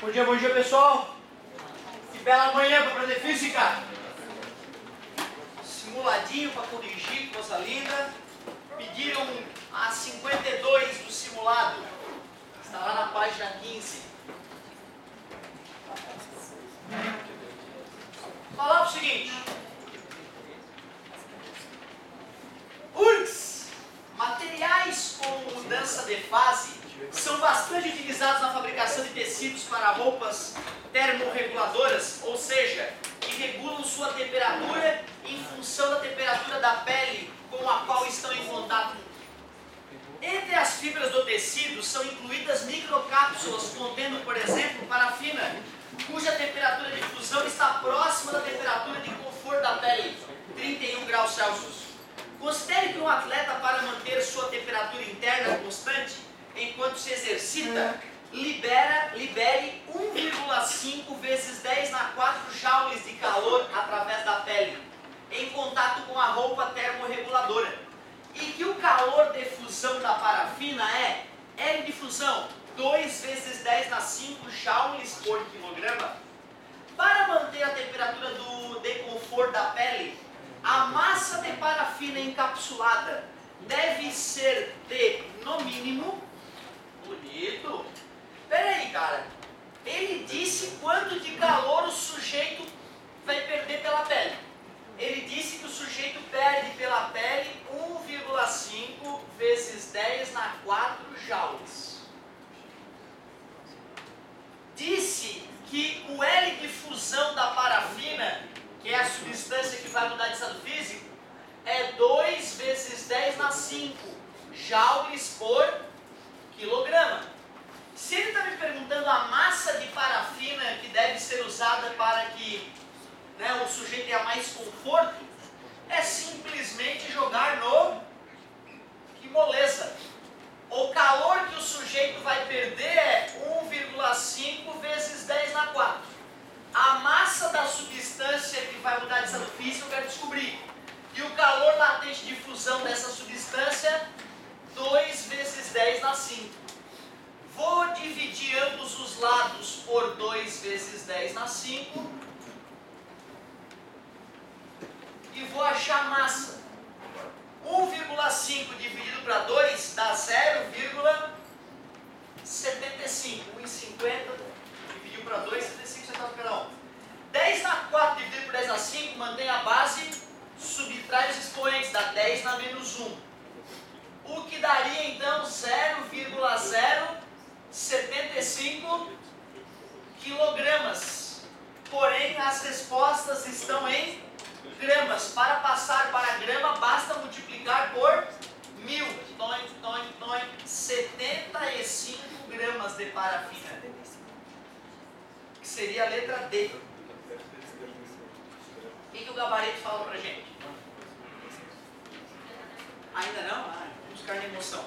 Bom dia pessoal. Que bela manhã para aprender física. Simuladinho para corrigir, coisa linda. Pediram a 52 do simulado. Está lá na página 15. Falar o seguinte. URGS, materiais com mudança de fase, são bastante utilizados na fabricação de tecidos para roupas termorreguladoras, ou seja, que regulam sua temperatura em função da temperatura da pele com a qual estão em contato. Entre as fibras do tecido são incluídas microcápsulas contendo, por exemplo, parafina, cuja temperatura de fusão está próxima da temperatura de conforto da pele, 31 graus Celsius. Considere que um atleta, para manter sua temperatura interna constante enquanto se exercita, libere 1,5 vezes 10 na 4 joules de calor através da pele, em contato com a roupa termorreguladora. E que o calor de fusão da parafina é L de fusão, 2 vezes 10 na 5 joules por quilograma. Para manter a temperatura de conforto da pele, a massa de parafina encapsulada deve ser de, no mínimo, bonito. Pera aí, cara. Ele disse quanto de calor o sujeito vai perder pela pele. Ele disse que o sujeito perde pela pele 1,5 vezes 10 na 4 joules. Disse que o L de fusão da parafina, que é a substância que vai mudar de estado físico, é 2 vezes 10 na 5 joules por quilograma. Se ele está me perguntando a massa de parafina que deve ser usada para que o sujeito tenha mais conforto, é simplesmente jogar no... Que moleza! O calor que o sujeito vai perder é 1,5 vezes 10 na 4. A massa da substância que vai mudar de estado físico eu quero descobrir. E o calor latente de fusão dessa substância, 2 vezes 10 na 5. Vou dividir ambos os lados por 2 vezes 10 na 5. E vou achar a massa. 1,5 dividido para 2 dá 0,75. 1,50 dividido para 2, 75 centavos cada um. 10 na 4 dividido por 10 na 5, mantém a base, subtrai os expoentes, dá 10 na menos 1. O que daria então 0,075 quilogramas. Porém, as respostas estão em gramas. Para passar para grama, basta multiplicar por 1000. 75 gramas de parafina. Que seria a letra D. O que o gabarito fala pra gente? Ainda não? Vamos ficar na emoção.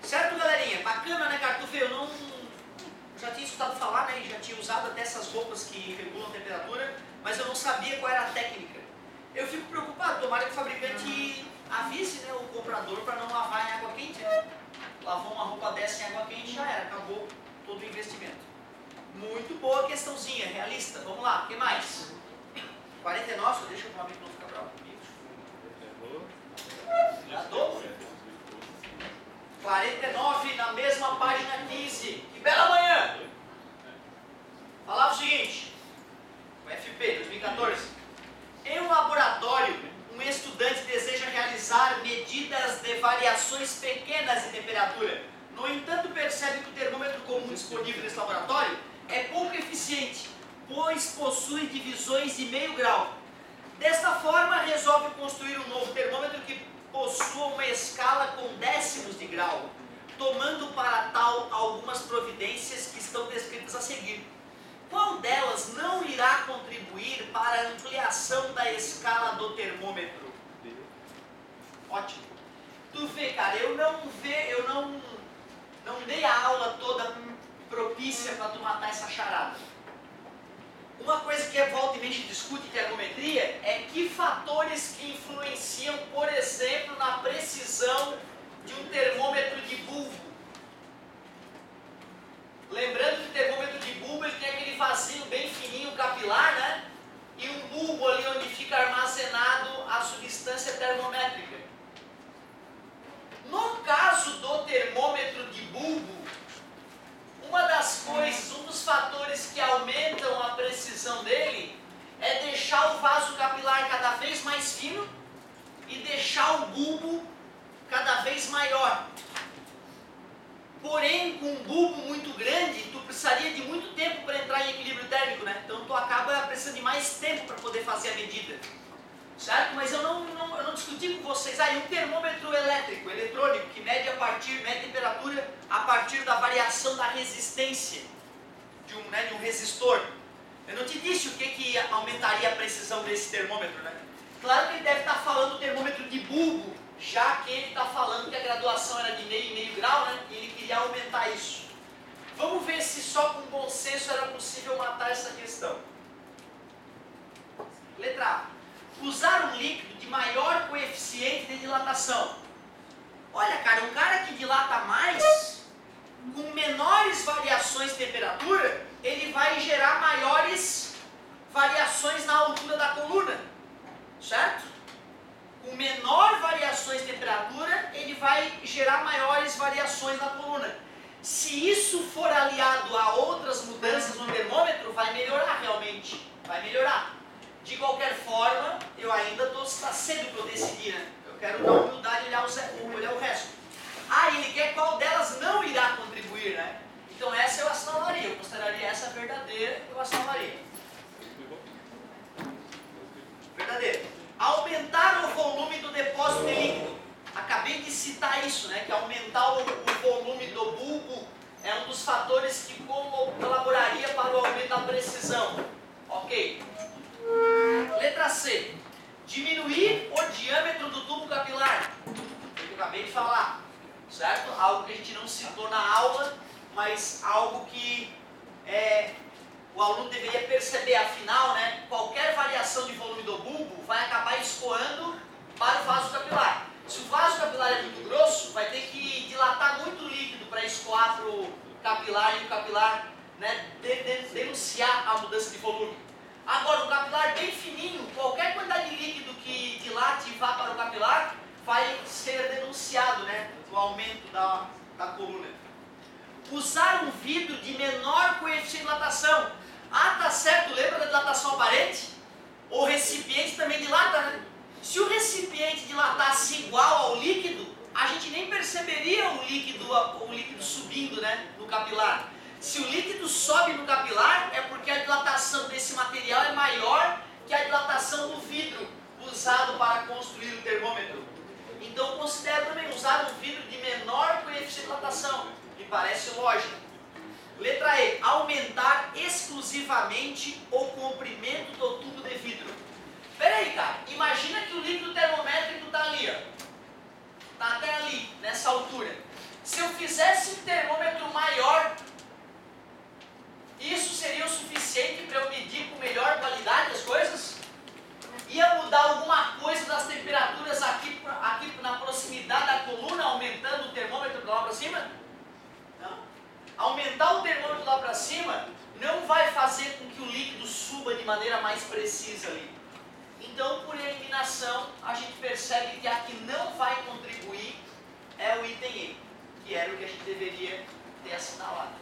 Certo, galerinha? Bacana, né, Cartufe? Eu não... Já tinha escutado falar, né? E já tinha usado até essas roupas que regulam a temperatura, mas eu não sabia qual era a técnica. Eu fico preocupado, tomara que o fabricante avise, né, o comprador para não lavar em água quente. Lavou uma roupa dessa em água quente, já era, acabou todo o investimento. Muito boa questãozinha, realista. Vamos lá, o que mais? 49, deixa eu falar que não fica bravo comigo. Já dou? 49 na mesma página 15. Que bela manhã! Falava o seguinte, o FP 2014. Em um laboratório, um estudante deseja realizar medidas de variações pequenas de temperatura. No entanto, percebe que o termômetro comum disponível nesse laboratório é pouco eficiente, pois possui divisões de meio grau. Desta forma, resolve construir um novo termômetro que possua uma escala com décimos de grau, tomando para tal algumas providências que estão descritas a seguir. Qual delas não irá contribuir para a ampliação da escala do termômetro? Ótimo. Tu vê, cara, eu não dei a aula toda propícia para tu matar essa charada. Uma coisa que volta e mexe discute em termometria é que fatores que influenciam, por exemplo, na precisão de um termômetro de bulbo. Lembrando que o termômetro de porém com um bulbo muito grande, tu precisaria de muito tempo para entrar em equilíbrio térmico, né? Então tu acaba precisando de mais tempo para poder fazer a medida. Certo? Mas eu não discuti com vocês. E um termômetro elétrico, eletrônico, que mede a temperatura a partir da variação da resistência de um resistor. Eu não te disse o que aumentaria a precisão desse termômetro, né? Claro que ele deve estar falando do termômetro de bulbo, já que ele está falando que a graduação era de meio grau, né? E ele queria aumentar isso. Vamos ver se só com bom senso era possível matar essa questão. Letra A. Usar um líquido de maior coeficiente de dilatação. Olha, cara, um cara que dilata mais, com menores variações de temperatura, ele vai gerar maiores variações na altura da coluna, certo? Com menor variações de temperatura, ele vai gerar maiores variações na coluna. Se isso for aliado a outras mudanças no termômetro, vai melhorar realmente, vai melhorar. De qualquer forma, eu ainda está cedo para eu decidir, né? Eu quero dar humildade e olhar o resto. Ah, ele quer qual delas não irá contribuir, né? Então essa eu assinalaria, eu consideraria essa verdadeira, eu assinalaria. Verdadeira. Aumentar o volume do depósito de líquido. Acabei de citar isso, né? Que aumentar o volume do bulbo é um dos fatores que colaboraria para o aumento da precisão. Ok. Letra C. Diminuir o diâmetro do tubo capilar. Eu acabei de falar, certo? Algo que a gente não citou na aula, mas algo que o aluno deveria perceber. Afinal, né, qualquer variação de volume do bulbo vai acabar escoando para o vaso capilar. Se o vaso capilar é muito grosso, vai ter que dilatar muito líquido para escoar para o capilar e o capilar, né, denunciar a mudança de volume. Agora, um capilar bem fininho, qualquer quantidade de líquido que dilate e vá para o capilar, vai ser denunciado, né, o aumento da coluna. Usar um vidro de menor coeficiente de dilatação. Ah, tá certo, lembra da dilatação aparente? O recipiente também dilata, né? Se o recipiente dilatasse igual ao líquido, a gente nem perceberia o líquido subindo, né, no capilar. Se o líquido sobe no capilar, é porque a dilatação desse material é maior que a dilatação do vidro usado para construir o termômetro. Então considero também usar um vidro de menor coeficiente de dilatação. Me parece lógico. Letra E. Aumentar exclusivamente o comprimento do tubo de vidro. Pera aí, cara. Imagina que o líquido termométrico está ali, ó. Está até ali, nessa altura. Se eu fizesse um termômetro maior, isso seria o suficiente para eu medir com melhor qualidade as coisas? Ia mudar alguma coisa das temperaturas aqui na proximidade da coluna, aumentando o termômetro lá para cima? Não. Aumentar o termômetro lá para cima não vai fazer com que o líquido suba de maneira mais precisa ali. Então, por eliminação, a gente percebe que a que não vai contribuir é o item E, que era o que a gente deveria ter assinalado.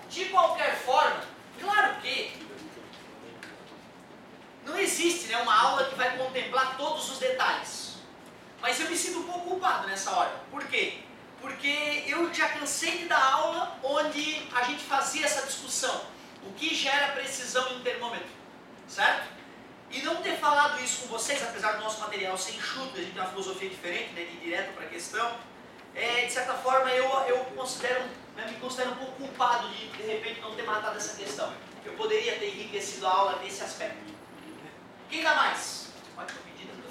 De qualquer forma, claro que não existe, né, uma aula que vai contemplar todos os detalhes. Mas eu me sinto um pouco culpado nessa hora. Por quê? Porque eu já cansei de dar aula onde a gente fazia essa discussão. O que gera precisão em um termômetro, certo? E não ter falado isso com vocês, apesar do nosso material ser enxuto, a gente tem uma filosofia diferente, né, de direto para a questão, de certa forma eu me considero um pouco culpado de repente não ter matado essa questão. Eu poderia ter enriquecido a aula nesse aspecto. Quem dá mais? Pode pedir, eu estou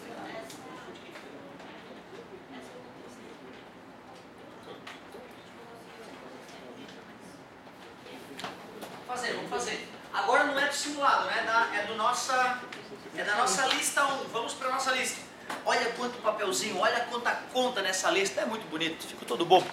vamos fazer. Agora não é do simulado, né? É da nossa lista 1. Vamos para a nossa lista. Olha quanto papelzinho, olha quanta conta nessa lista. É muito bonito, ficou todo bom.